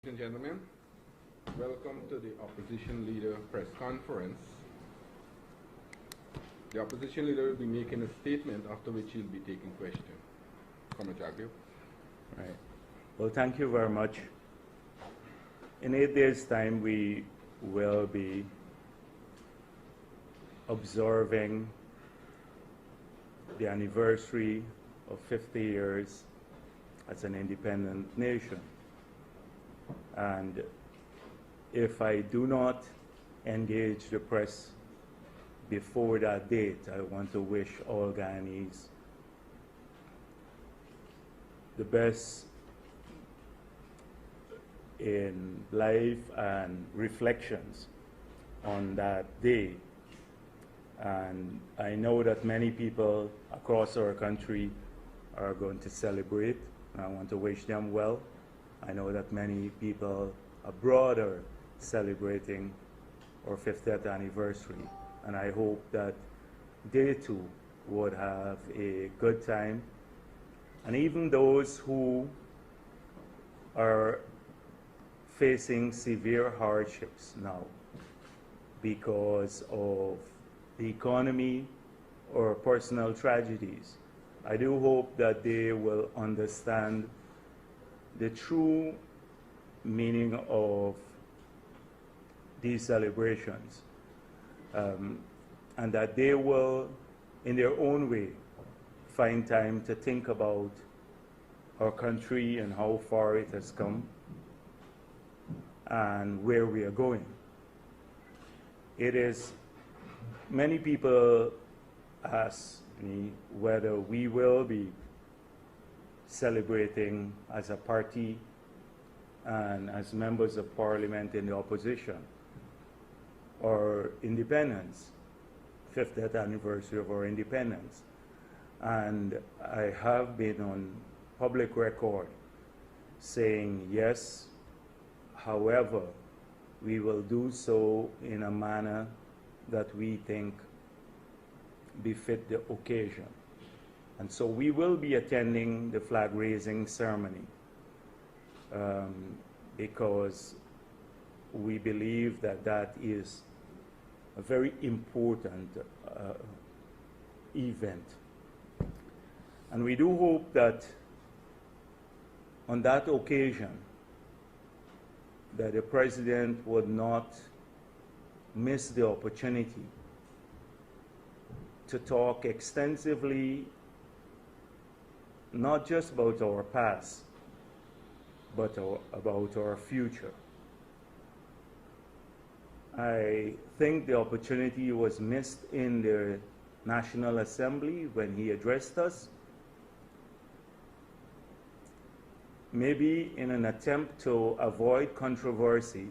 Ladies and gentlemen, welcome to the Opposition Leader Press Conference. The Opposition Leader will be making a statement after which he'll be taking questions. Bharrat Jagdeo. Right. Well, thank you very much. In 8 days' time, we will be observing the anniversary of 50 years as an independent nation. And if I do not engage the press before that date, I want to wish all Guyanese the best in life and reflections on that day. And I know that many people across our country are going to celebrate. I want to wish them well. I know that many people abroad are celebrating our 50th anniversary, and I hope that they too would have a good time. And even those who are facing severe hardships now because of the economy or personal tragedies, I do hope that they will understand the true meaning of these celebrations, and that they will, in their own way, find time to think about our country and how far it has come and where we are going. Many people ask me whether we will be celebrating as a party and as members of parliament in the opposition or independence, 50th anniversary of our independence. And I have been on public record saying yes, however, we will do so in a manner that we think befit the occasion. And so we will be attending the flag-raising ceremony because we believe that that is a very important event. And we do hope that on that occasion that the President would not miss the opportunity to talk extensively not just about our past, but about our future. I think the opportunity was missed in the National Assembly when he addressed us. Maybe in an attempt to avoid controversy,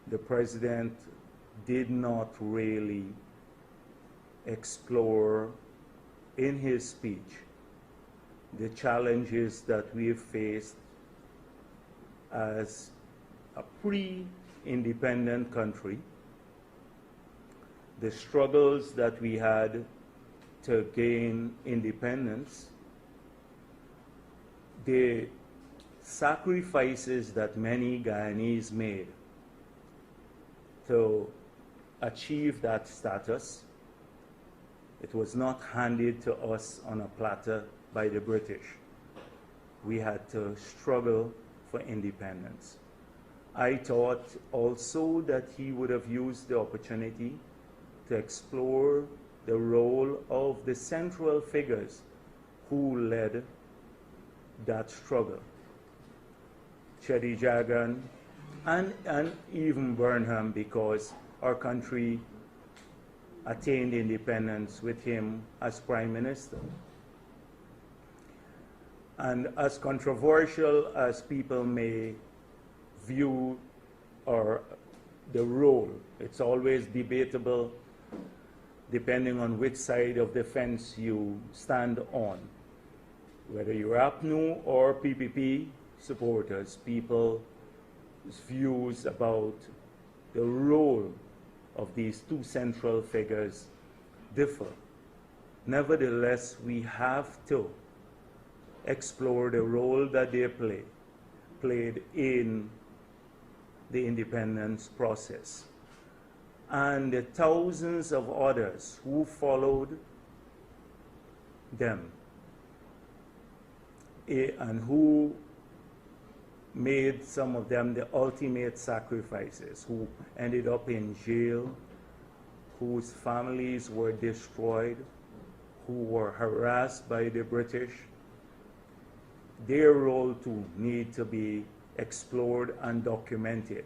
the President did not really explore in his speech the challenges that we have faced as a pre-independent country, the struggles that we had to gain independence, the sacrifices that many Guyanese made to achieve that status. It was not handed to us on a platter by the British. We had to struggle for independence. I thought also that he would have used the opportunity to explore the role of the central figures who led that struggle. Chedi Jagan and even Burnham, because our country attained independence with him as Prime Minister. And as controversial as people may view the role, it's always debatable depending on which side of the fence you stand on. Whether you're APNU or PPP supporters, people's views about the role of these two central figures differ. Nevertheless, we have to explore the role that they play played in the independence process, and the thousands of others who followed them and who made, some of them, the ultimate sacrifices, who ended up in jail, whose families were destroyed, who were harassed by the British. Their role too need to be explored and documented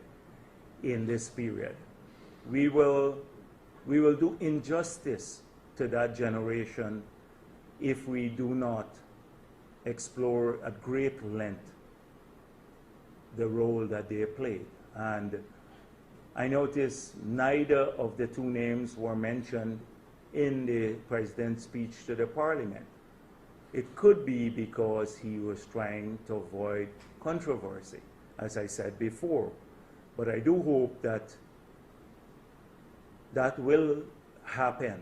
in this period. We will do injustice to that generation if we do not explore at great length the role that they played. And I notice neither of the two names were mentioned in the president's speech to the parliament. It could be because he was trying to avoid controversy, as I said before. But I do hope that that will happen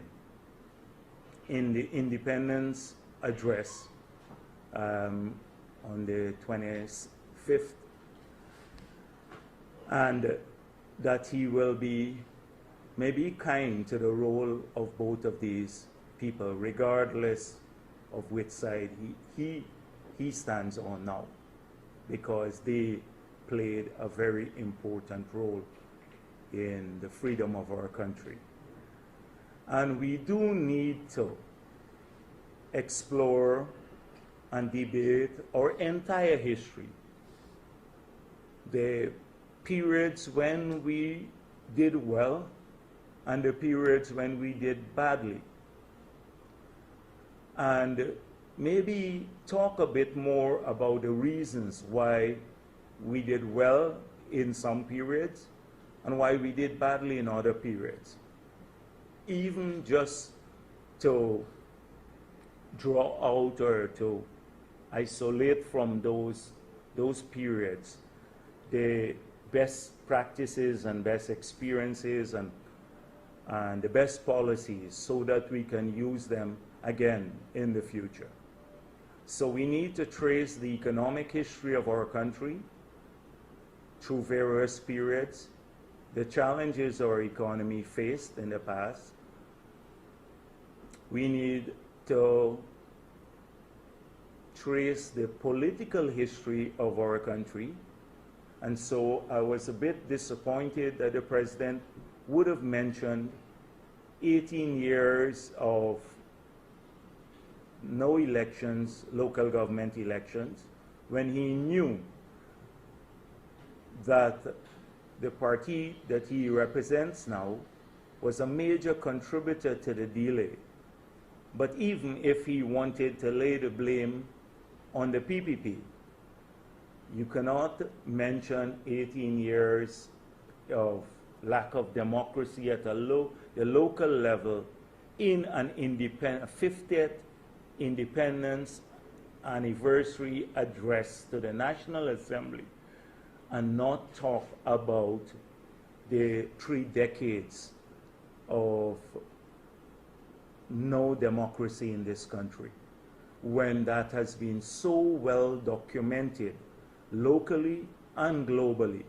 in the independence address on the 25th, and that he will be maybe kind to the role of both of these people, regardless of which side he stands on now, because they played a very important role in the freedom of our country. And we do need to explore and debate our entire history. The periods when we did well and the periods when we did badly. And maybe talk a bit more about the reasons why we did well in some periods and why we did badly in other periods. Even just to draw out or to isolate from those periods the best practices and best experiences and the best policies, so that we can use them again in the future. So we need to trace the economic history of our country through various periods, the challenges our economy faced in the past. We need to trace the political history of our country. And so I was a bit disappointed that the president would have mentioned 18 years of no elections, local government elections, when he knew that the party that he represents now was a major contributor to the delay. But even if he wanted to lay the blame on the PPP, you cannot mention 18 years of lack of democracy at the local level in an 50th independence anniversary address to the National Assembly and not talk about the 3 decades of no democracy in this country, when that has been so well documented locally and globally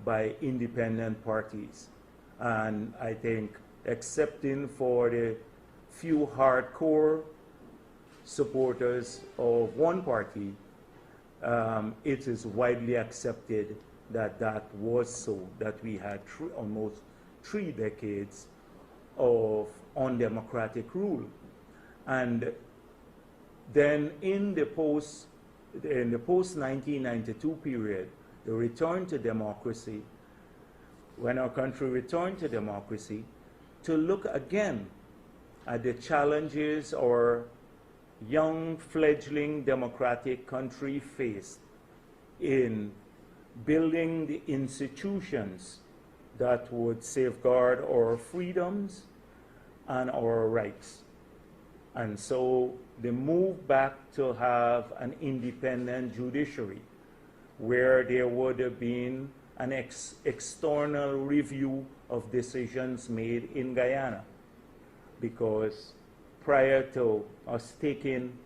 by independent parties. And I think, excepting for the few hardcore supporters of one party, it is widely accepted that that was so, that we had almost 3 decades of undemocratic rule. And then in the post-1992 period, the return to democracy, when our country returned to democracy, to look again at the challenges our young fledgling democratic country faced in building the institutions that would safeguard our freedoms and our rights. And so the move back to have an independent judiciary, where there would have been an external review of decisions made in Guyana, because prior to us taking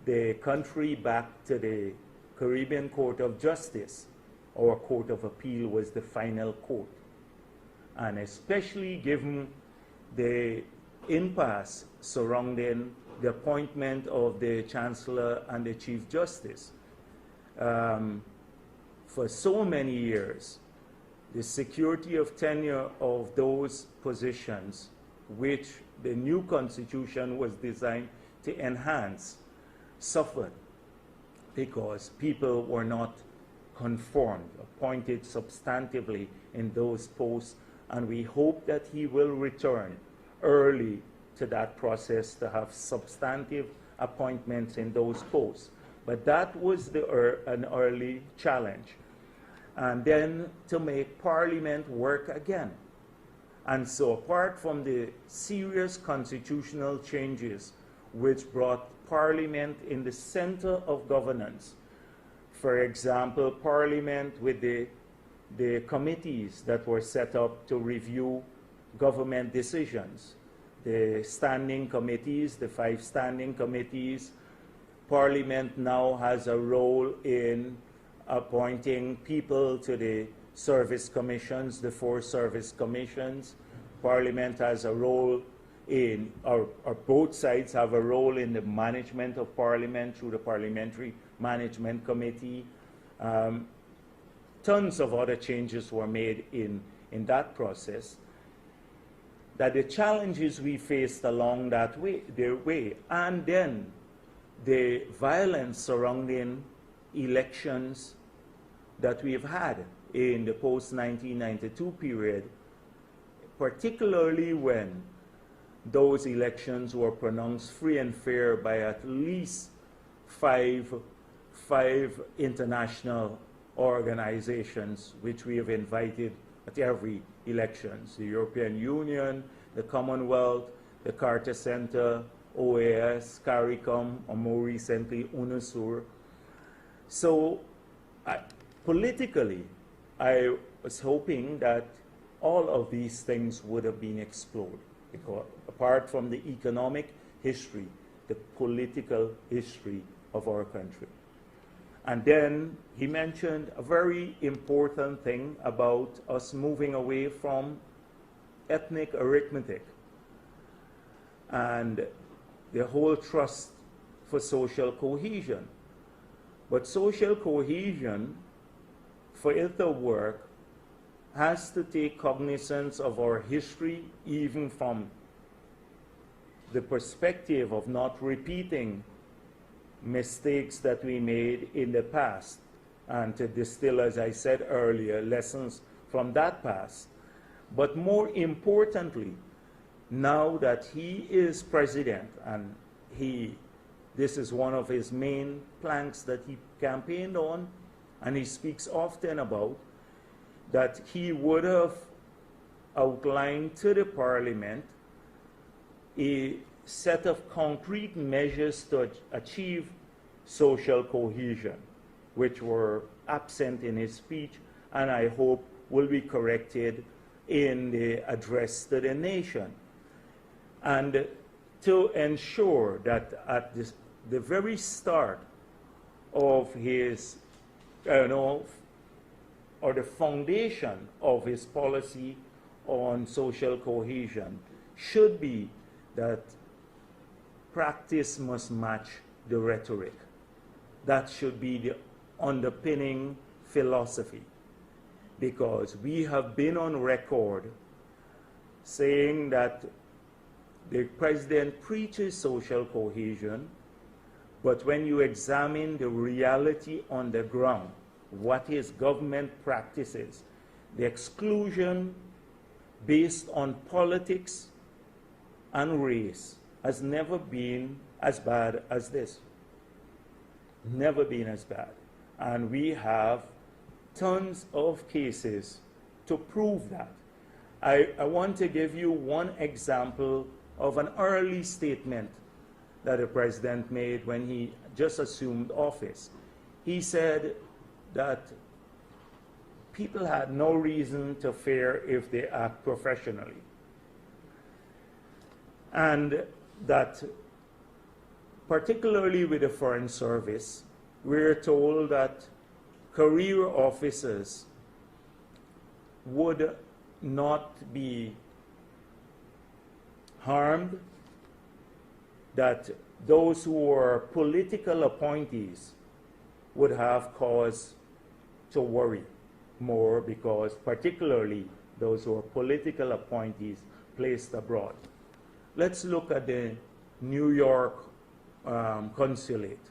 the country back to the Caribbean Court of Justice, our Court of Appeal, was the final court. And especially given the impasse surrounding the appointment of the Chancellor and the Chief Justice. For so many years, the security of tenure of those positions, which the new Constitution was designed to enhance, suffered because people were not confirmed, appointed substantively in those posts, and we hope that he will return early to that process to have substantive appointments in those posts. But that was an early challenge. And then to make Parliament work again. And so apart from the serious constitutional changes which brought Parliament in the center of governance, for example, Parliament with the committees that were set up to review government decisions, the standing committees, the 5 standing committees. Parliament now has a role in appointing people to the service commissions, the 4 service commissions. Parliament has a role in, or both sides have a role in the management of Parliament through the Parliamentary Management Committee. Tons of other changes were made in that process. That the challenges we faced along that way, and then the violence surrounding elections that we've had in the post-1992 period, particularly when those elections were pronounced free and fair by at least five international organizations which we have invited at every elections: the European Union, the Commonwealth, the Carter Center, OAS, CARICOM, or more recently UNASUR. So politically, I was hoping that all of these things would have been explored, because apart from the economic history, the political history of our country. And then he mentioned a very important thing about us moving away from ethnic arithmetic and the whole trust for social cohesion. But social cohesion, for it to work, has to take cognizance of our history, even from the perspective of not repeating mistakes that we made in the past, and to distill, as I said earlier, lessons from that past. But more importantly, now that he is president, and this is one of his main planks that he campaigned on, and he speaks often about, that he would have outlined to the Parliament a set of concrete measures to achieve social cohesion, which were absent in his speech, and I hope will be corrected in the address to the nation. And to ensure that at the very start of his, or the foundation of his policy on social cohesion should be that practice must match the rhetoric. That should be the underpinning philosophy, because we have been on record saying that the president preaches social cohesion, but when you examine the reality on the ground, what his government practices, the exclusion based on politics and race has never been as bad as this. Never been as bad. And we have tons of cases to prove that. I want to give you one example of an early statement that the president made when he just assumed office. He said that people had no reason to fear if they act professionally. And that particularly with the Foreign Service, we're told that career officers would not be harmed, that those who are political appointees would have cause to worry more, because particularly those who are political appointees placed abroad. Let's look at the New York consulate.